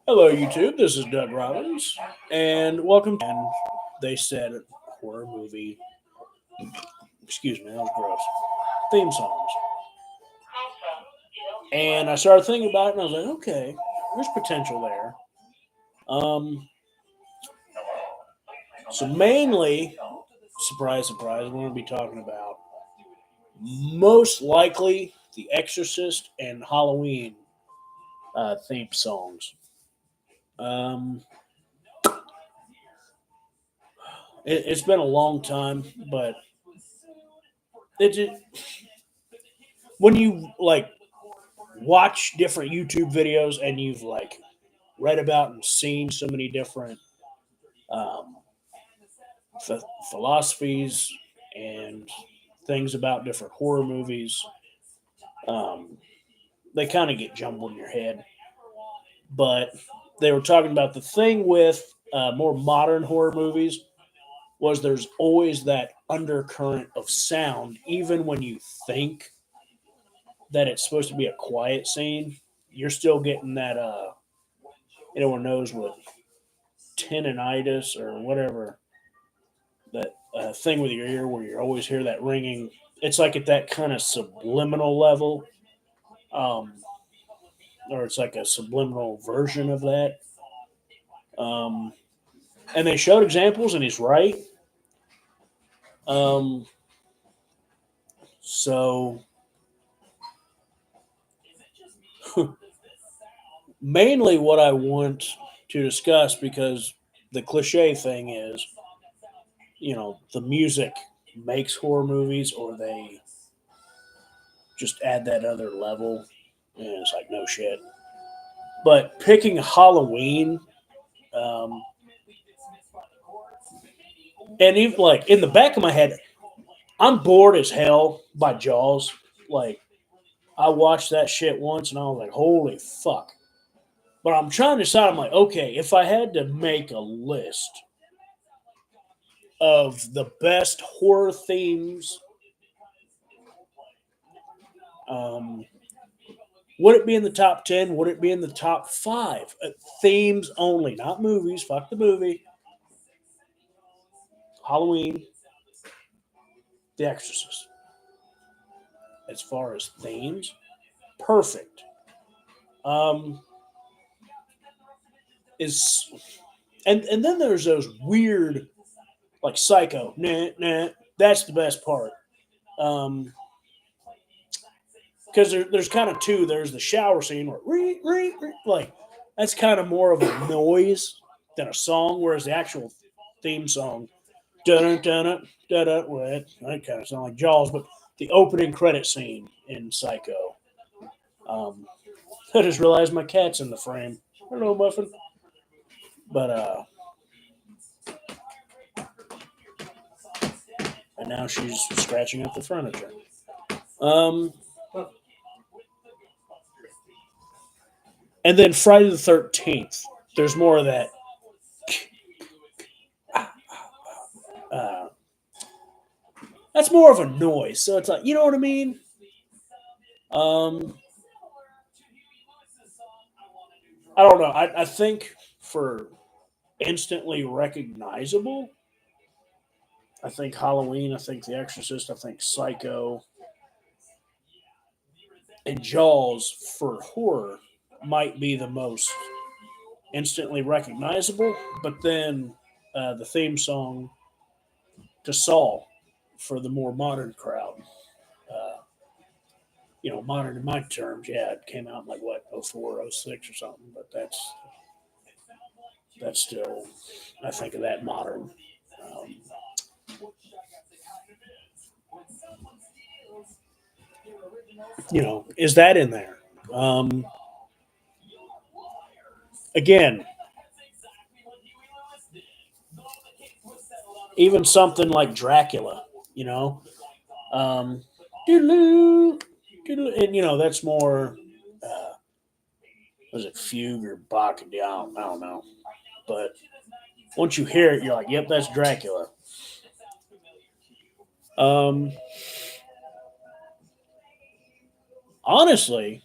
Hello, YouTube. This is Doug Robbins, and welcome. And they said horror movie. Excuse me, that was gross. Theme songs. And I started thinking about it, and I was like, okay, there's potential there. Um, so mainly, surprise, surprise, we're going to be talking about most likely The Exorcist and Halloween theme songs. Um, it's been a long time, but it just, when you watch different YouTube videos and you've read about and seen so many different um, philosophies and things about different horror movies, um, they kind of get jumbled in your head. But they were talking about the thing with more modern horror movies was there's always that undercurrent of sound, even when you think that it's supposed to be a quiet scene, you're still getting that. Anyone knows what tinnitus or whatever that thing with your ear where you always hear that ringing. It's like at that kind of subliminal level, um, or it's like a subliminal version of that. Um, and they showed examples, and he's right. Um, so mainly what I want to discuss, because the cliche thing is, the music makes horror movies, or they just add that other level. And it's like, no shit. But picking Halloween, um, and even like in the back of my head, I'm bored as hell by Jaws. Like, I watched that shit once and I was like, holy fuck. But I'm trying to decide, I'm like, okay, if I had to make a list of the best horror themes, um, would it be in the top 10? Would it be in the top five? Themes only, not movies. Fuck the movie. Halloween, The Exorcist. As far as themes, perfect. Um, is and then there's those weird like Psycho. Nah, nah. That's the best part. Um, because there's kind of two. There's the shower scene where like that's kind of more of a noise than a song, whereas the actual theme song, dun dun dun dun, well, that kind of sound like Jaws, but the opening credit scene in Psycho. Um, I just realized my cat's in the frame. Hello, Muffin. But and now she's scratching up the furniture. Um, and then Friday the 13th. There's more of that. Uh, that's more of a noise. So it's like, you know what I mean? Um, I don't know. I think for instantly recognizable, I think Halloween, I think The Exorcist, I think Psycho, and Jaws for horror might be the most instantly recognizable. But then the theme song to Saw for the more modern crowd. Uh, modern in my terms, yeah, it came out in like what, 04, 06 or something, but that's still, I think of that modern. Um, is that in there? Um, Again, even something like Dracula, you know, um, doodaloo, doodaloo, and that's more. Uh, was it fugue or Bach? I don't know, but once you hear it, you're like, "Yep, that's Dracula." Um, Honestly,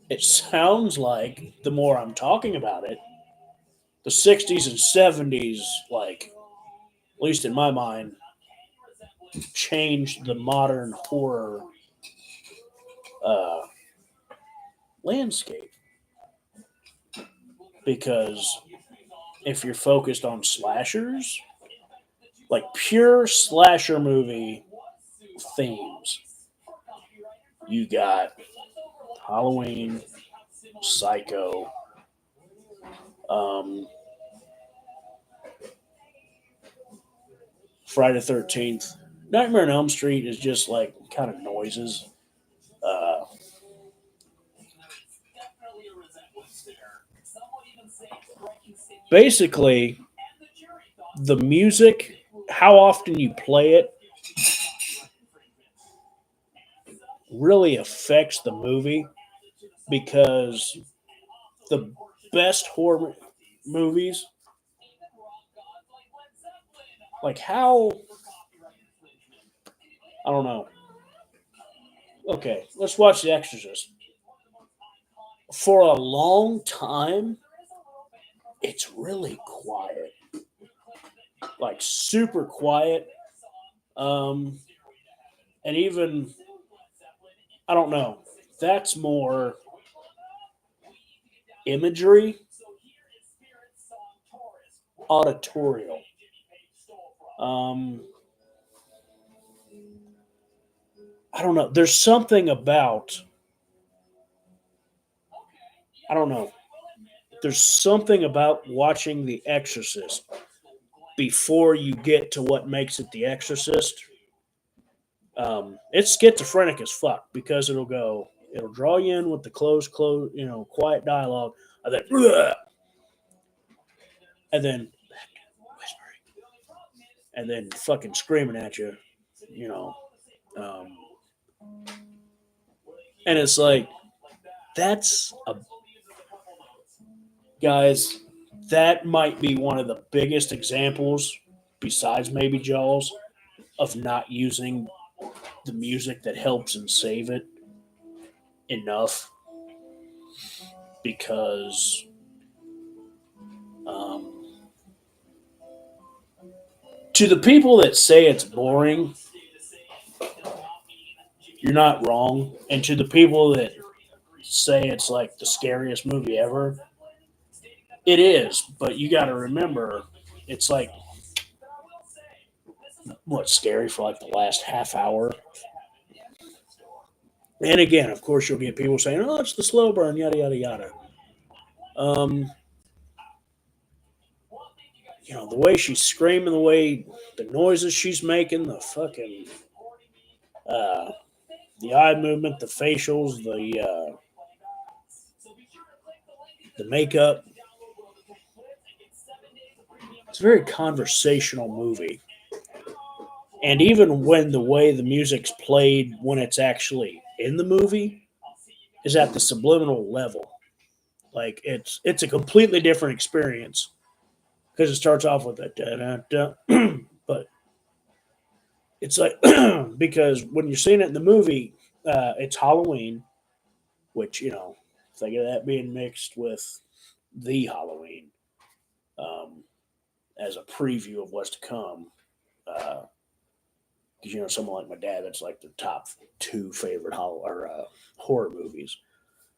it sounds like the more I'm talking about it, the 60s and 70s, like, at least in my mind, changed the modern horror uh, landscape. Because if you're focused on slashers, like pure slasher movie themes, you got Halloween, Psycho, um, Friday the 13th. Nightmare on Elm Street is just like kind of noises. Uh, Basically, the music, how often you play it, really affects the movie because the best horror movies, like how, I don't know. Okay, let's watch The Exorcist. For a long time, it's really quiet, like super quiet. Um, and even, I don't know, that's more imagery, auditorial. Um, I don't know. There's something about, I don't know, there's something about watching The Exorcist before you get to what makes it The Exorcist. It's schizophrenic as fuck because it'll draw you in with the quiet dialogue, and then, and then whispering, and then fucking screaming at you, you know. Um, and it's like, that's a, guys, that might be one of the biggest examples, besides maybe Jaws, of not using the music that helps and save it enough because um, to the people that say it's boring, you're not wrong. And to the people that say it's like the scariest movie ever, it is. But you got to remember, it's like what's scary for like the last half hour. And again, of course, you'll get people saying, "Oh, it's the slow burn," yada yada yada. Um, the way she's screaming, the way the noises she's making, the fucking uh, the eye movement, the facials, the makeup. It's a very conversational movie. And even when the way the music's played when it's actually in the movie is at the subliminal level. Like it's a completely different experience because it starts off with a da da da, but it's like because when you're seeing it in the movie, it's Halloween, which think of that being mixed with the Halloween um, as a preview of what's to come. Because someone like my dad, that's like the top two favorite horror movies.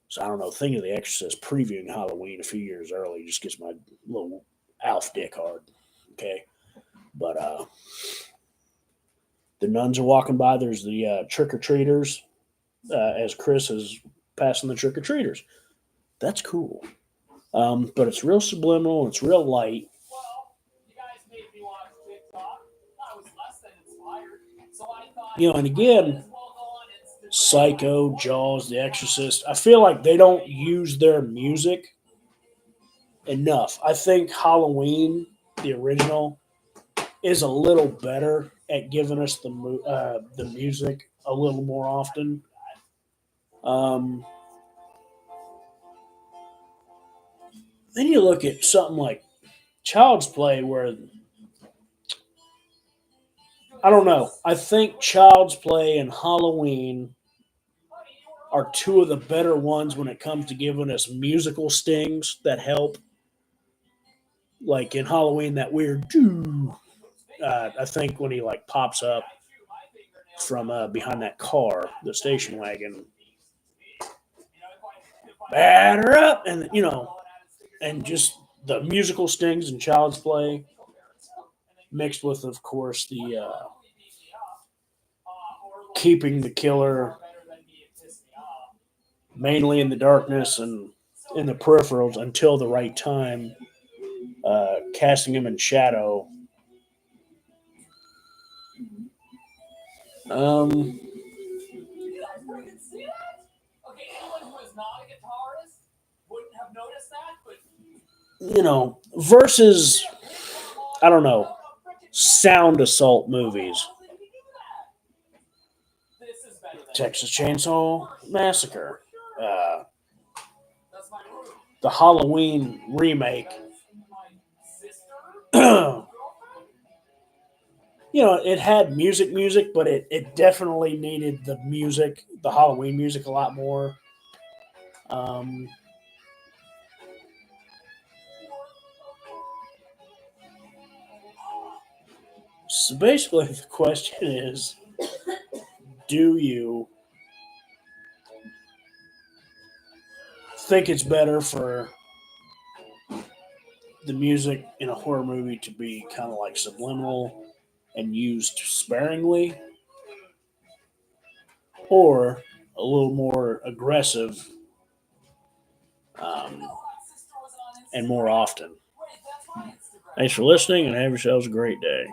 So I don't know. Thinking of The Exorcist previewing Halloween a few years early just gets my little Alf dick hard. Okay, but the nuns are walking by. There's the trick or treaters as Chris is passing the trick or treaters. That's cool. But it's real subliminal. It's real light. And again, Psycho, Jaws, The Exorcist. I feel like they don't use their music enough. I think Halloween, the original, is a little better at giving us the music a little more often. Um, then you look at something like Child's Play, where I don't know. I think Child's Play and Halloween are two of the better ones when it comes to giving us musical stings that help. Like in Halloween, that weird doo. I think when he like pops up from behind that car, the station wagon, batter up, and and just the musical stings and Child's Play mixed with, of course, the keeping the killer mainly in the darkness and in the peripherals until the right time, casting him in shadow. Um, versus, I don't know, sound assault movies. Texas Chainsaw Massacre, uh, the Halloween remake. It had music, but it definitely needed the music, the Halloween music, a lot more. Um, so basically, the question is, do you think it's better for the music in a horror movie to be kind of like subliminal and used sparingly, or a little more aggressive, um, and more often? Thanks for listening, and have yourselves a great day.